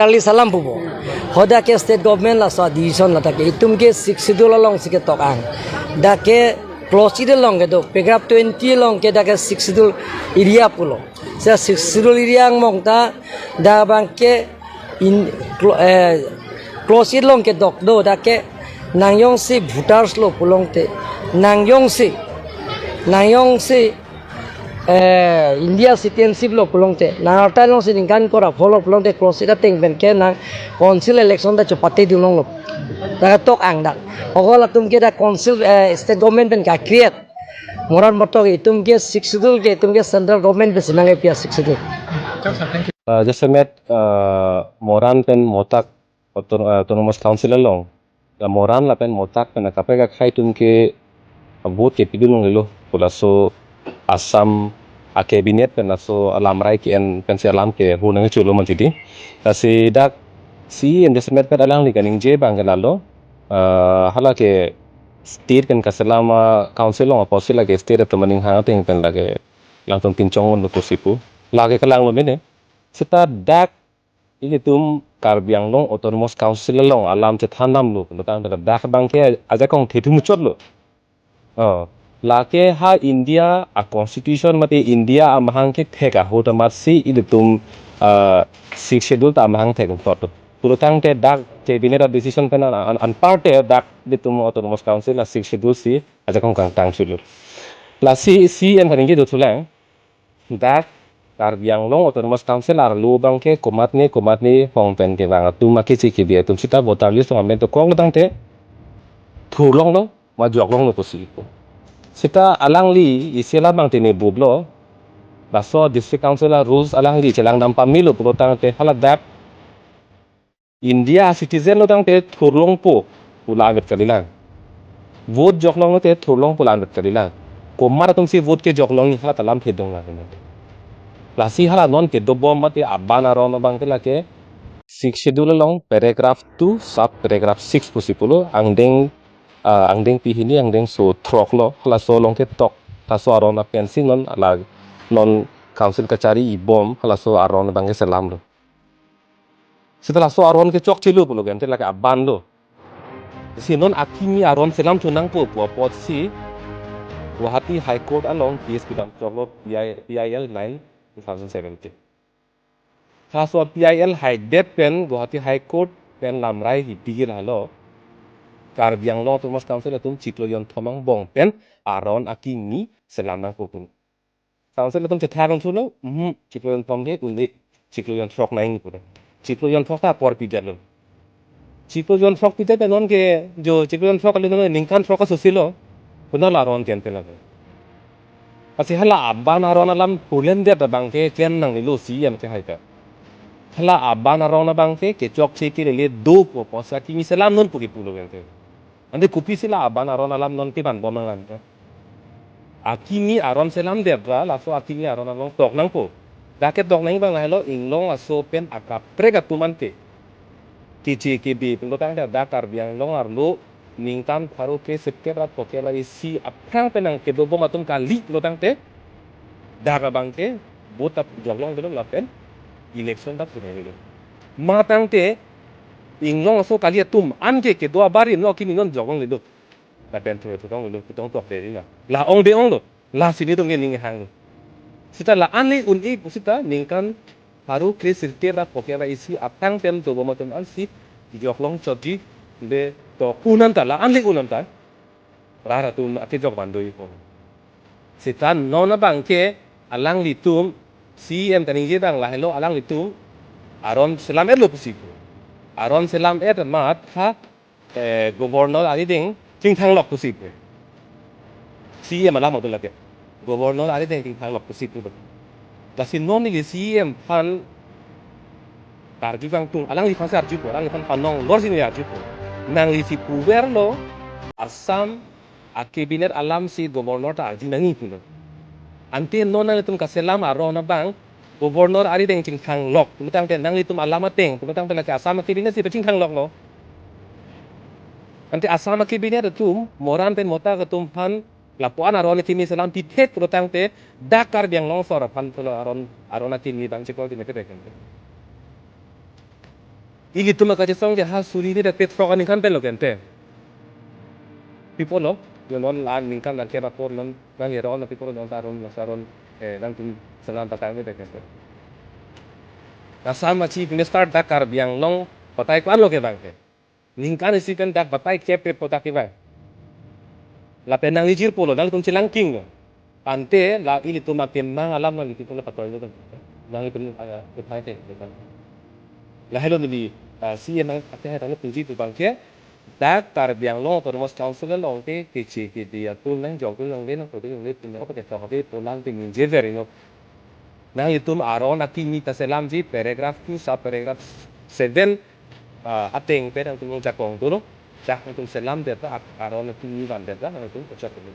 Ali salam pubo. Hoda ke state government la sa decision la take itum ke 6 schedule long sike tok ang. Da ke close ide long ke do paragraph 20 long ke da ke 6 schedule area pulo. Sa 6 schedule area ang mong ta da bang ke in close ide long ke dok do da ke nangyong si voters lo pulong te nangyong si India citizenship lo pulong te na arta long sin kan kora follow pulong te close ida ting ben ke na council election da chopate di long lo da tok ang da ogola tum ke da council state government ben ka create moran motok itum ke 6 schedule ke itum ke central government be sinang pia 6 schedule Just met Moran pen motak autonomous council long. Moran la pen motak pen kapega khai tum ke vote ke pidulong lelo. Pula so Assam a cabinet pen so alam rai ke en pen se alam ke hunang chulo mantidi. Si dak si en just met pen alang li kaning je bang kenalo. Hala ke state pen kaselama council long aposil la ke state to maning ha ting pen la ke langsung tincong on to sipu. Lage kalang lo mene. Sita dak ini tum Karbiang long autonomous council long alam cethanam lo tentang dak bangke aja kong thetu muchot lo lake ha India a constitution mate India amahang ke theka hota masi ini tum six schedule ta amahang thek tot turutang te dak cabinet decision pen an parte dak di tum autonomous council na six schedule si aja kong kang tang schedule la si en paling gitu tulang dak Karbiang long autonomous council ar lubang ke komat ni pong pen ke bang tu maki ciki dia tum sita votar list ngamen to kong tang te thulong lo ma jok long lo posi sita alang li isela bang tini bublo baso district council rules alang li celang dam pamilu pro tang te hala dap India citizen lo tang te thulong po pula bet kalilang vote jok long te thulong pula bet kalilang komar tum si vote ke jok long ni hala talam phedong la Lasi hala non ke do bom mati abana ron bang te lake 6 schedule long paragraph 2 sub paragraph 6 pusipulo angdeng pihini angdeng so trok lo hala so long ke tok ta so aron na pensing non ala non council kachari I bom hala so aron bang ke selam lo setelah so aron ke chok chilu pulo gente lake aban lo si non akimi aron selam chunang po pot si Guwahati High Court along case bidang choklo PIL 9 2017. Kaso PIL High Det pen Guwahati High Court pen lamrai hitigil halo. Karbiang long Thomas Council atum ciklo yon thomang bong pen aron akimi selamang kokun. Council atum cetharon sulo ciklo yon thom de undi ciklo yon thok naing pura. Ciklo yon thok ta por pidalo. Ciklo yon thok pidal penon ke jo ciklo yon thok alino ningkan thok sosilo. Punal aron tian pelage. Kasi hala aban aron alam pulen dia tabang ke tian nang nilu siem te haita. Hala aban aron abang ke chok se ki le do po posa ki misalam non puki pulo gente. Ande kupi sila aban aron alam non ki ban bomang lan. Akimi aron selam dia ra laso akimi aron along tok nang po. Daket tok nang bang halo inglong aso pen akap prega tumante. TCKB pelotang dia Dakar biang long arlo ningkan paru ke sekerat pokela isi apang penang ke dobo matum kali pelotang te daga bangke botap joglong belum lapen election tak punya belum matang te inglong so kali tum anke ke dua bari no kini non joglong lido lapen tu tong lido tong tok de la ong de ong lo la sini tong ning hang sita la anli uni sita ningkan paru ke sekerat pokela isi apang pen dobo matum ansi joglong chodi de to unanta la anlik unanta rara tum ati jok bandoi ko sitan nona bangke alang litum CM taning je bang la hello alang litum aron selam lo pusiku aron selam mat ha governor ari ding ting thang lok pusiku CM alam modul lake governor ari ding ting thang lok pusiku la sin non ni CM fan tarju bang tung alang li fan sarju ko alang fan panong lor sini arju ko nang isi puberlo Assam a cabinet alam si gobernur ta arji nangi puno ante nona itum kaselam aro na bang gobernur ari deng ching khang lok tumtang te nang itum alama teng tumtang te ka Assam cabinet si ching khang lok lo ante Assam cabinet tum moran pen mota tum pan lapuan aro ni timi selam pithet tumtang te Dakar biang long sor pan tulo aron na timi bang cikol timi te Ili tu maka jesong je ha suri ni dak petrol ni kan pelo kente. People no, yon lan ning kan ke rapor non nang yero na people non saron nang tum salam patang ni kente. Kasama chi ni start dakar biang long patai kwan lo ke bang ke. Ning kan si kan dak patai kepe potak ke bang. La penang ijir polo nang tum silang king. Ante la ili tu makin mang alam nang itu la patoi tu. Nang itu ke pai te kan. La hello ni si nang ate ha nang tu ji tu bang ke. Dak tar biang long to mos council long ke chi ke dia tu nang jok tu nang le nang tu nang le tu nang ko te to ke tu nang ting je veri no. Nang itu aron ati ni ta selam ji paragraph 2 sa paragraph 7 ateng pe nang tu jakong tu no. Jak nang tu selam de ta aron ati ni van de ta nang tu ko chak ni.